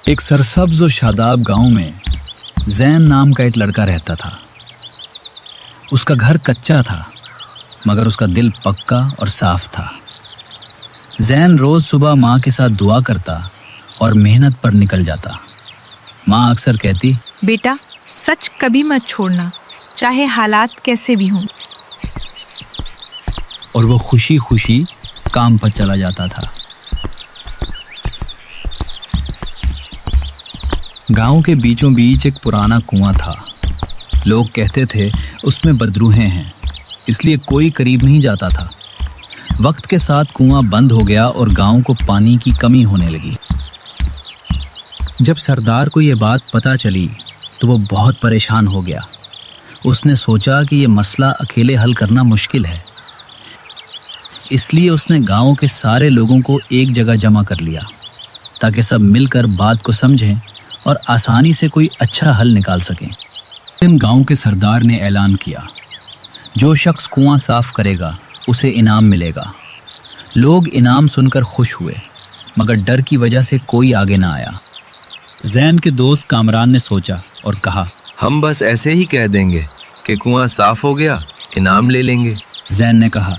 ایک سرسبز و شاداب گاؤں میں زین نام کا ایک لڑکا رہتا تھا۔ اس کا گھر کچا تھا مگر اس کا دل پکا اور صاف تھا۔ زین روز صبح ماں کے ساتھ دعا کرتا اور محنت پر نکل جاتا۔ ماں اکثر کہتی، بیٹا سچ کبھی مت چھوڑنا، چاہے حالات کیسے بھی ہوں۔ اور وہ خوشی خوشی کام پر چلا جاتا تھا۔ گاؤں کے بیچوں بیچ ایک پرانا کنواں تھا۔ لوگ کہتے تھے اس میں بدروحیں ہیں، اس لیے کوئی قریب نہیں جاتا تھا۔ وقت کے ساتھ کنواں بند ہو گیا اور گاؤں کو پانی کی کمی ہونے لگی۔ جب سردار کو یہ بات پتہ چلی تو وہ بہت پریشان ہو گیا۔ اس نے سوچا کہ یہ مسئلہ اکیلے حل کرنا مشکل ہے، اس لیے اس نے گاؤں کے سارے لوگوں کو ایک جگہ جمع کر لیا تاکہ سب مل کر بات کو سمجھیں اور آسانی سے کوئی اچھا حل نکال سکیں۔ ان گاؤں کے سردار نے اعلان کیا، جو شخص کنواں صاف کرے گا اسے انعام ملے گا۔ لوگ انعام سن کر خوش ہوئے مگر ڈر کی وجہ سے کوئی آگے نہ آیا۔ زین کے دوست کامران نے سوچا اور کہا، ہم بس ایسے ہی کہہ دیں گے کہ کنواں صاف ہو گیا، انعام لے لیں گے۔ زین نے کہا،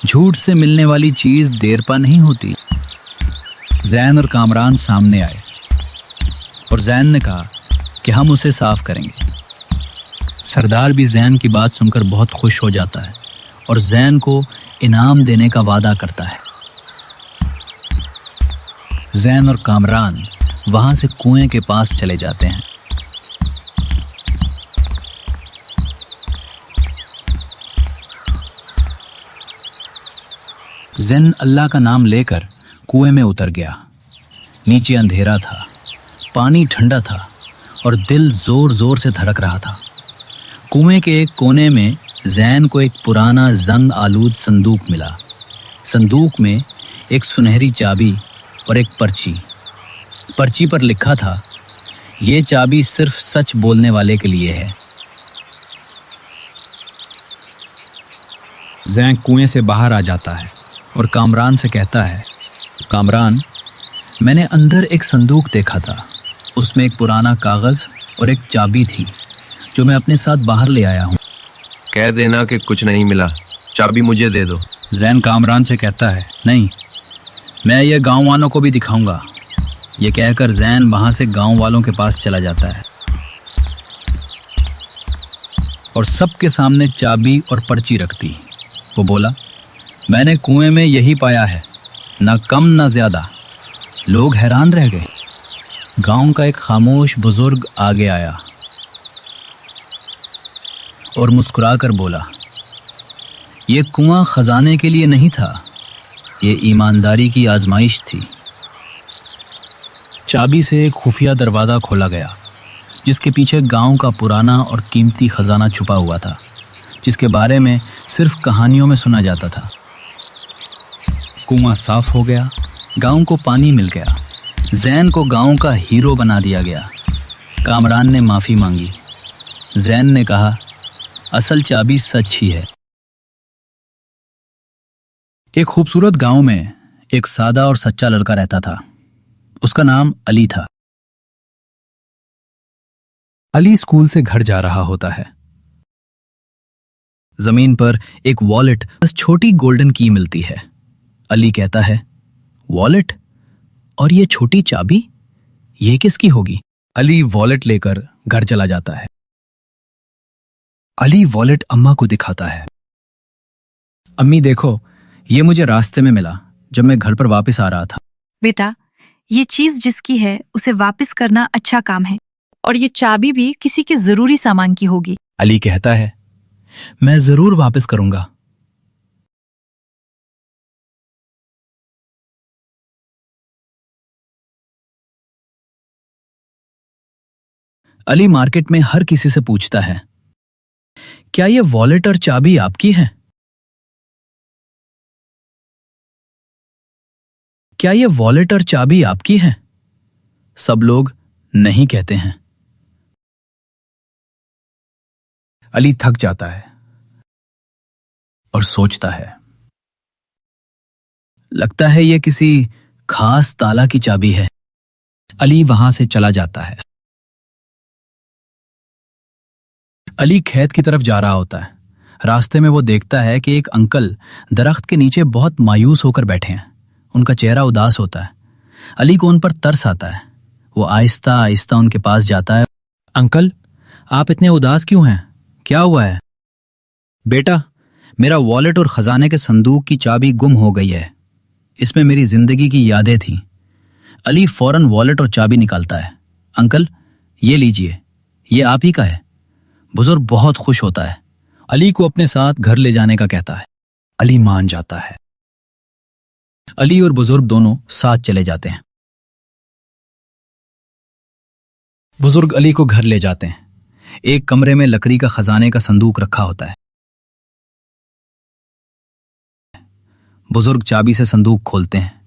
جھوٹ سے ملنے والی چیز دیر پا نہیں ہوتی۔ زین اور کامران سامنے آئے اور زین نے کہا کہ ہم اسے صاف کریں گے۔ سردار بھی زین کی بات سن کر بہت خوش ہو جاتا ہے اور زین کو انعام دینے کا وعدہ کرتا ہے۔ زین اور کامران وہاں سے کنویں کے پاس چلے جاتے ہیں۔ زین اللہ کا نام لے کر کنویں میں اتر گیا۔ نیچے اندھیرا تھا، پانی ٹھنڈا تھا اور دل زور زور سے دھڑک رہا تھا۔ کنویں کے ایک کونے میں زین کو ایک پرانا زنگ آلود صندوق ملا۔ صندوق میں ایک سنہری چابی اور ایک پرچی پر لکھا تھا، یہ چابی صرف سچ بولنے والے کے لیے ہے۔ زین کنویں سے باہر آ جاتا ہے اور کامران سے کہتا ہے، کامران، میں نے اندر ایک صندوق دیکھا تھا، اس میں ایک پرانا کاغذ اور ایک چابی تھی جو میں اپنے ساتھ باہر لے آیا ہوں۔ کہہ دینا کہ کچھ نہیں ملا، چابی مجھے دے دو۔ زین کامران سے کہتا ہے، نہیں، میں یہ گاؤں والوں کو بھی دکھاؤں گا۔ یہ کہہ کر زین وہاں سے گاؤں والوں کے پاس چلا جاتا ہے اور سب کے سامنے چابی اور پرچی رکھتی۔ وہ بولا، میں نے کنویں میں یہی پایا ہے، نہ کم نہ زیادہ۔ لوگ حیران رہ گئے۔ گاؤں کا ایک خاموش بزرگ آگے آیا اور مسکرا کر بولا، یہ کنواں خزانے کے لیے نہیں تھا، یہ ایمانداری کی آزمائش تھی۔ چابی سے ایک خفیہ دروازہ کھولا گیا جس کے پیچھے گاؤں کا پرانا اور قیمتی خزانہ چھپا ہوا تھا، جس کے بارے میں صرف کہانیوں میں سنا جاتا تھا۔ کنواں صاف ہو گیا، گاؤں کو پانی مل گیا، زین کو گاؤں کا ہیرو بنا دیا گیا۔ کامران نے معافی مانگی۔ زین نے کہا، اصل چابی سچ ہی ہے۔ ایک خوبصورت گاؤں میں ایک سادہ اور سچا لڑکا رہتا تھا۔ اس کا نام علی تھا۔ علی اسکول سے گھر جا رہا ہوتا ہے۔ زمین پر ایک والیٹ، بس چھوٹی گولڈن کی ملتی ہے۔ علی کہتا ہے، والیٹ اور یہ چھوٹی چابی، یہ کس کی ہوگی؟ علی والیٹ لے کر گھر چلا جاتا ہے۔ علی والیٹ اماں کو دکھاتا ہے۔ امی دیکھو، یہ مجھے راستے میں ملا جب میں گھر پر واپس آ رہا تھا۔ بیٹا یہ چیز جس کی ہے اسے واپس کرنا اچھا کام ہے، اور یہ چابی بھی کسی کے ضروری سامان کی ہوگی۔ علی کہتا ہے، میں ضرور واپس کروں گا۔ علی مارکیٹ میں ہر کسی سے پوچھتا ہے، کیا یہ والیٹ اور چابی آپ کی ہے؟ کیا یہ والیٹ اور چابی آپ کی ہے؟ سب لوگ نہیں کہتے ہیں۔ علی تھک جاتا ہے اور سوچتا ہے، لگتا ہے یہ کسی خاص تالا کی چابی ہے۔ अली वहां से चला जाता है। अली खेत की तरफ जा रहा होता है। रास्ते में वो देखता है कि एक अंकल दरख्त के नीचे बहुत मायूस होकर बैठे हैं। उनका चेहरा उदास होता है। अली को उन पर तरस आता है। वो आहिस्ता आहिस्ता उनके पास जाता है। अंकल, आप इतने उदास क्यों हैं? क्या हुआ है? बेटा, मेरा वॉलेट और खजाने के संदूक की चाबी गुम हो गई है। इसमें मेरी जिंदगी की यादें थीं। अली फौरन वॉलेट और चाबी निकालता है। अंकल, ये लीजिए, ये आप ही का है। बुजुर्ग बहुत खुश होता है। अली को अपने साथ घर ले जाने का कहता है। अली मान जाता है। अली और बुजुर्ग दोनों साथ चले जाते हैं। बुजुर्ग अली को घर ले जाते हैं। एक कमरे में लकड़ी का खजाने का संदूक रखा होता है। बुजुर्ग चाबी से संदूक खोलते हैं।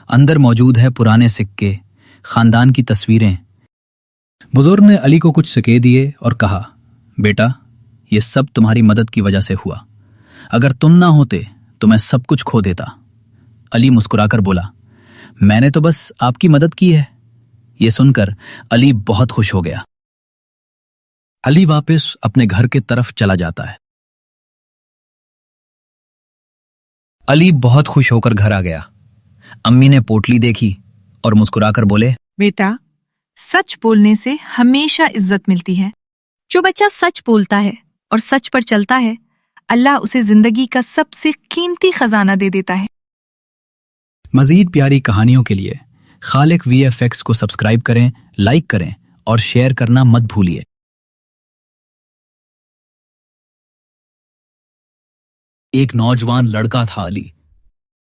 अंदर मौजूद है पुराने सिक्के, खानदान की तस्वीरें। बुजुर्ग ने अली को कुछ सिक्के दिए और कहा, बेटा, ये सब तुम्हारी मदद की वजह से हुआ। अगर तुम ना होते तो मैं सब कुछ खो देता। अली मुस्कुराकर बोला, मैंने तो बस आपकी मदद की है। ये सुनकर अली बहुत खुश हो गया। अली वापस अपने घर की तरफ चला जाता है। अली बहुत खुश होकर घर आ गया। अम्मी ने पोटली देखी और मुस्कुराकर बोले, बेटा, सच बोलने से हमेशा इज्जत मिलती है। जो बच्चा सच बोलता है और सच पर चलता है, अल्लाह उसे जिंदगी का सबसे कीमती खजाना दे देता है। मजीद प्यारी कहानियों के लिए खालिक VFX को सब्सक्राइब करें, लाइक करें और शेयर करना मत भूलिए। एक नौजवान लड़का था अली।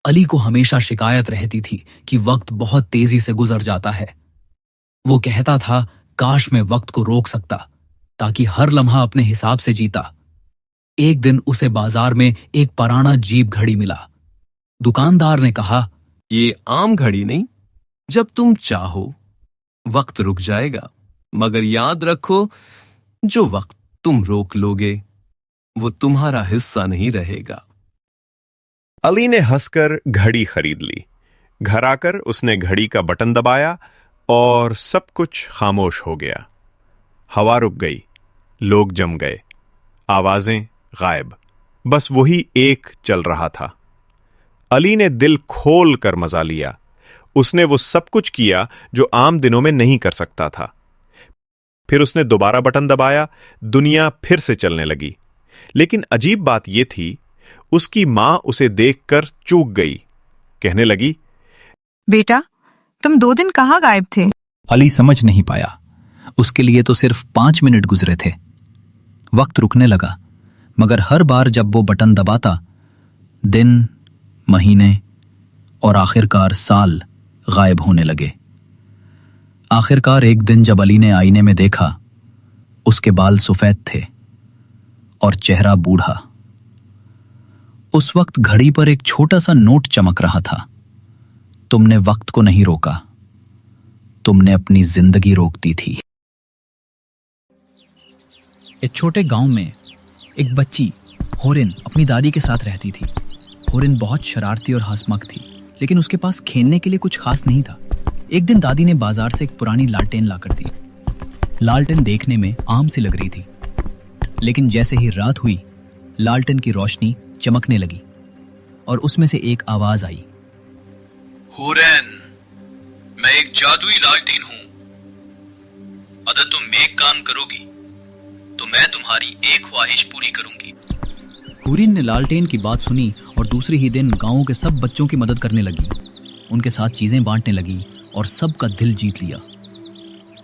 अली को हमेशा शिकायत रहती थी कि वक्त बहुत तेजी से गुजर जाता है। वो कहता था, काश मैं वक्त को रोक सकता ताकि हर लम्हा अपने हिसाब से जीता। एक दिन उसे बाजार में एक पुराना जीप घड़ी मिला। दुकानदार ने कहा, ये आम घड़ी नहीं, जब तुम चाहो वक्त रुक जाएगा, मगर याद रखो, जो वक्त तुम रोक लोगे वो तुम्हारा हिस्सा नहीं रहेगा। अली ने हंसकर घड़ी खरीद ली। घर आकर उसने घड़ी का बटन दबाया और सब कुछ खामोश हो गया। हवा रुक गई, लोग जम गए, आवाजें गायब, बस वही एक चल रहा था। अली ने दिल खोल कर मजा लिया। उसने वो सब कुछ किया जो आम दिनों में नहीं कर सकता था। फिर उसने दोबारा बटन दबाया, दुनिया फिर से चलने लगी। लेकिन अजीब बात यह थी, उसकी मां उसे देखकर चूक गई। कहने लगी, बेटा, तुम 2 दिन कहाँ गायब थे? अली समझ नहीं पाया। उसके लिए तो सिर्फ 5 मिनट गुजरे थे। वक्त रुकने लगा, मगर हर बार जब वो बटन दबाता, दिन, महीने और आखिरकार साल गायब होने लगे। आखिरकार एक दिन जब अली ने आईने में देखा, उसके बाल सफेद थे और चेहरा बूढ़ा। उस वक्त घड़ी पर एक छोटा सा नोट चमक रहा था। तुमने वक्त को नहीं रोका, तुमने अपनी जिंदगी रोक दी थी। एक छोटे गांव में एक बच्ची होरिन अपनी दादी के साथ रहती थी। होरिन बहुत शरारती और हंसमुख थी, लेकिन उसके पास खेलने के लिए कुछ खास नहीं था। एक दिन दादी ने बाजार से एक पुरानी लालटेन लाकर दी। लालटेन देखने में आम सी लग रही थी, लेकिन जैसे ही रात हुई, लालटेन की रोशनी चमकने लगी और उसमें से एक आवाज आई, होरेन, मैं एक जादुई लालटेन हूं। अगर तुम एक काम करोगी तो मैं तुम्हारी एक ख्वाहिश पूरी करूंगी। हुरिन ने लालटेन की बात सुनी और दूसरे ही दिन गांव के सब बच्चों की मदद करने लगी। उनके साथ चीजें बांटने लगी और सबका दिल जीत लिया।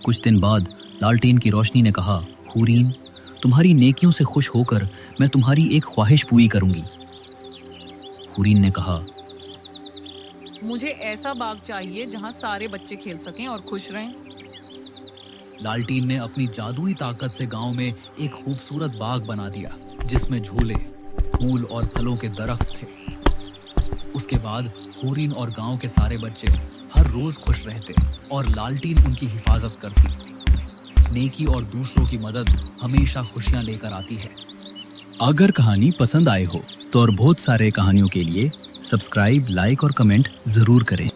कुछ दिन बाद लालटेन की रोशनी ने कहा, हुरिन, तुम्हारी नेकियों से खुश होकर मैं तुम्हारी एक ख्वाहिश पूरी करूंगी। हुरिन ने कहा, मुझे ऐसा बाग चाहिए जहां सारे बच्चे खेल सकें और खुश रहें। लालटेन ने अपनी जादुई ताकत से गांव में एक खूबसूरत बाग बना दिया, जिसमें झूले, फूल और फलों के दरख्त थे। उसके बाद हुरिन और गांव के सारे बच्चे हर रोज खुश रहते और लालटेन उनकी हिफाजत करती। नेकी और दूसरों की मदद हमेशा खुशियां लेकर आती है। अगर कहानी पसंद आए हो तो और बहुत सारे कहानियों के लिए सब्सक्राइब, लाइक और कमेंट जरूर करें।